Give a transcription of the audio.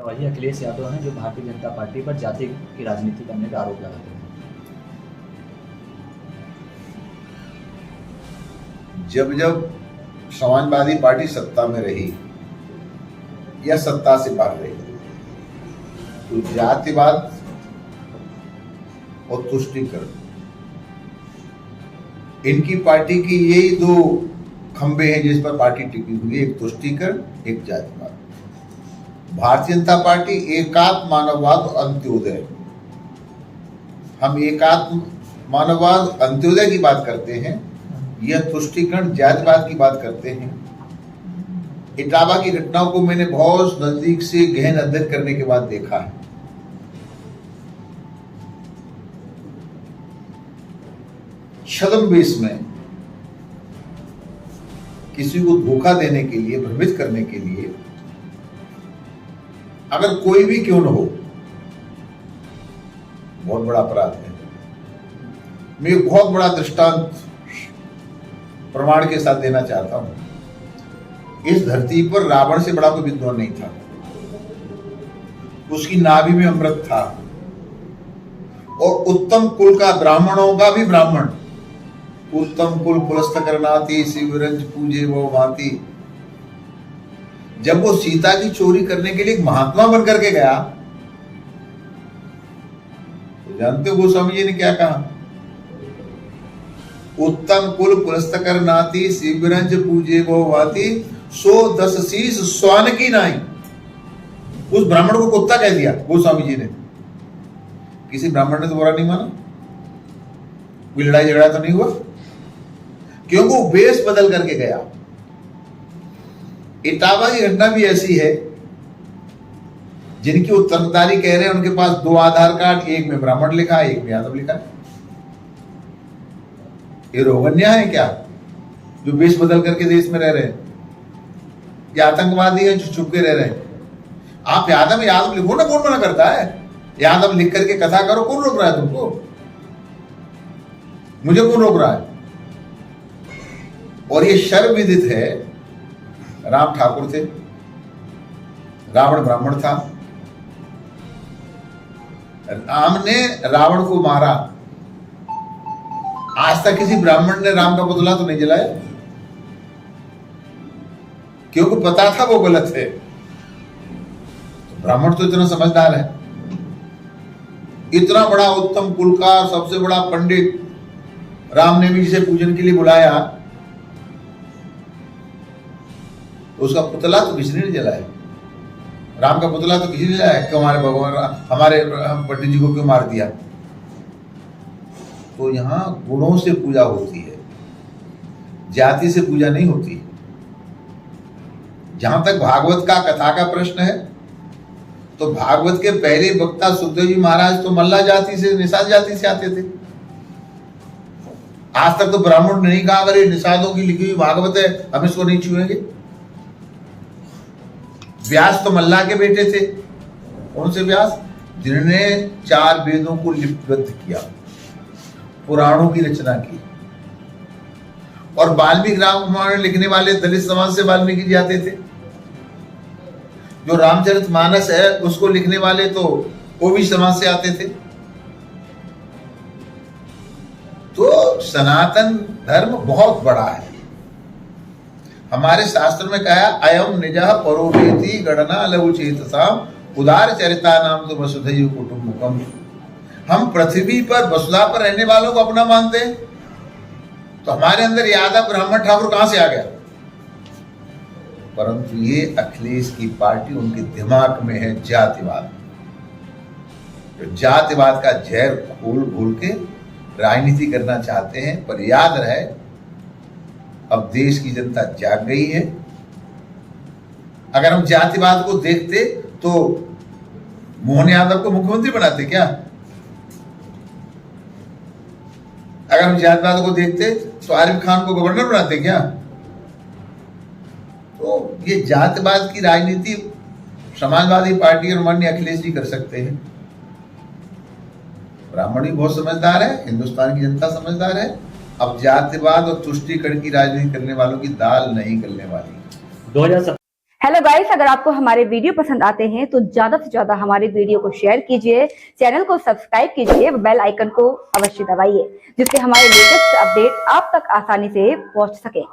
वही अखिलेश यादव हैं जो भारतीय जनता पार्टी पर जाति की राजनीति करने का आरोप लगाते हैं। जब जब समाजवादी पार्टी सत्ता में रही या सत्ता से बाहर रही तो जातिवाद और तुष्टीकरण, इनकी पार्टी की यही दो खंबे हैं जिस पर पार्टी टिकी हुई है, एक तुष्टीकरण, एक जातिवाद। भारतीय जनता पार्टी एकात्म मानववाद और अंत्योदय, हम एकात्म मानववाद अंत्योदय की बात करते हैं, यह तुष्टीकरण जातिवाद की बात करते हैं। इटावा की घटनाओं को मैंने बहुत नजदीक से गहन अध्ययन करने के बाद देखा है। छद्मवेश में किसी को धोखा देने के लिए, भ्रमित करने के लिए अगर कोई भी क्यों न हो, बहुत बड़ा अपराध है। मैं एक बहुत बड़ा दृष्टांत प्रमाण के साथ देना चाहता हूं। इस धरती पर रावण से बड़ा कोई विद्वान नहीं था, उसकी नाभि में अमृत था, और उत्तम कुल का, ब्राह्मणों का भी ब्राह्मण, उत्तम कुल पुलस्त करनाती शिवरंज पूजे वो भांति। जब वो सीता की चोरी करने के लिए एक महात्मा बन करके गया तो जानते हो गोस्वामी जी ने क्या कहा? उत्तम कुल पुलस्त करनाती शिवरंज पूजे वो भांति, सो 10 शीश स्वान की नाई। उस ब्राह्मण को कुत्ता कह दिया गोस्वामी जी ने। किसी ब्राह्मण ने तो बुरा नहीं माना, कोई लड़ाई झगड़ा तो नहीं हुआ, क्योंकि वो वेश बदल करके गया। इटावा की घटना भी ऐसी है, जिनकी उत्तराधिकारी कह रहे हैं उनके पास 2 आधार कार्ड, एक में ब्राह्मण लिखा है, एक में यादव लिखा है। ये रोगन्या है क्या जो वेश बदल करके देश में रह रहे हैं? ये आतंकवादी है जो छुप के रह रहे हैं। आप यादव यादव लिखो ना, कौन मना करता है? यादव लिख करके कथा करो, कौन रोक रहा है तुमको? मुझे कौन रोक रहा है? और ये सर्वविदित है, राम ठाकुर थे, रावण ब्राह्मण था, राम ने रावण को मारा। आज तक किसी ब्राह्मण ने राम का पुतला तो नहीं जलाया, क्योंकि पता था वो गलत है। तो ब्राह्मण तो इतना समझदार है, इतना बड़ा उत्तम कुल का सबसे बड़ा पंडित राम ने भी जिसे पूजन के लिए बुलाया, उसका पुतला तो किसी ने नहीं जलाया। राम का पुतला तो किसी ने जलाया? क्यों हमारे भगवान, हमारे पंडित जी को क्यों मार दिया? तो यहां गुणों से पूजा होती है, जाति से पूजा नहीं होती। जहां तक भागवत का कथा का प्रश्न है, तो भागवत के पहले वक्ता सुखदेव जी महाराज तो मल्ला जाति से, निषाद जाति से आते थे। आज तक तो ब्राह्मण ने नहीं कहा अगर ये निषादों की लिखी हुई भागवत है हम इसको नहीं छुएंगे। व्यास तो मल्ला के बेटे थे। कौन से व्यास? जिन्होंने 4 वेदों को लिपिबद्ध किया, पुराणों की रचना की। और वाल्मीकि रामायण लिखने वाले दलित समाज से वाल्मीकि जी आते थे। जो रामचरितमानस है उसको लिखने वाले तो ओबीसी समाज से आते थे। तो सनातन धर्म बहुत बड़ा है। हमारे शास्त्र में कहा अयम निजः परोवेति गणना लघु चेतसाम उदार चरिता नाम तो वसुधैव कुटुम्बकम। हम पृथ्वी पर, वसुधा पर रहने वालों को अपना मानते हैं, तो हमारे अंदर यादव ब्राह्मण ठाकुर कहां से आ गया? परंतु ये अखिलेश की पार्टी, उनके दिमाग में है जातिवाद। तो जातिवाद का जहर घोल घोल के राजनीति करना चाहते हैं। पर याद रहे, अब देश की जनता जाग गई है। अगर हम जातिवाद को देखते तो मोहन यादव को मुख्यमंत्री बनाते क्या? अगर हम जातिवाद को देखते तो आरिफ खान को गवर्नर बनाते क्या? तो ये जातिवाद की राजनीति समाजवादी पार्टी और माननीय अखिलेश जी कर सकते हैं। ब्राह्मण भी बहुत समझदार है, हिंदुस्तान की जनता समझदार है। अब जातिवाद और तुष्टीकरण की राजनीति करने वालों की दाल नहीं गलने वाली। 2017 हेलो गाइस, अगर आपको हमारे वीडियो पसंद आते हैं तो ज्यादा से ज्यादा हमारे वीडियो को शेयर कीजिए, चैनल को सब्सक्राइब कीजिए, बेल आइकन को अवश्य दबाइए जिससे हमारे लेटेस्ट अपडेट आप तक आसानी से पहुंच सके।